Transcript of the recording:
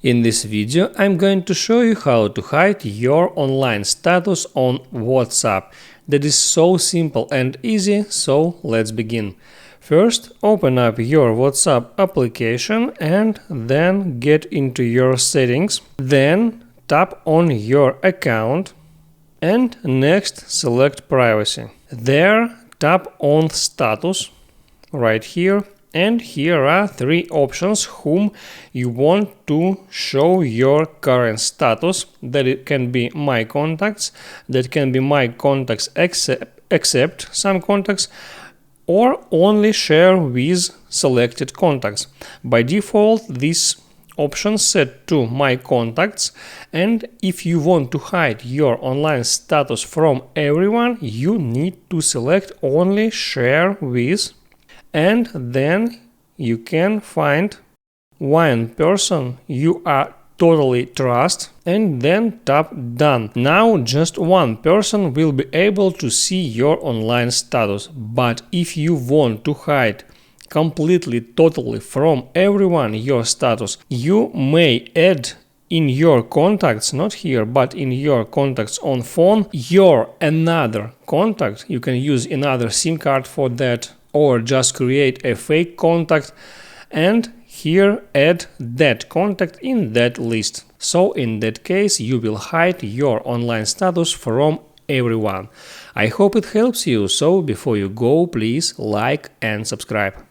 In this video, I'm going to show you how to hide your online status on WhatsApp. That is so simple and easy, so let's begin. First, open up your WhatsApp application and then get into your settings. Then tap on your account and next select privacy. There, tap on status right here. And here are three options whom you want to show your current status. That it can be my contacts, that can be my contacts except some contacts, or only share with selected contacts. By default, this option set to my contacts, and if you want to hide your online status from everyone, you need to select only share with. And then you can find one person you are totally trust and then tap done. Now just one person will be able to see your online status. But if you want to hide completely, totally from everyone your status, you may add in your contacts, not here, but in your contacts on phone, your another contact. You can use another SIM card for that, or just create a fake contact and here add that contact in that list. So in that case you will hide your online status from everyone. I hope it helps you, so before you go, please like and subscribe.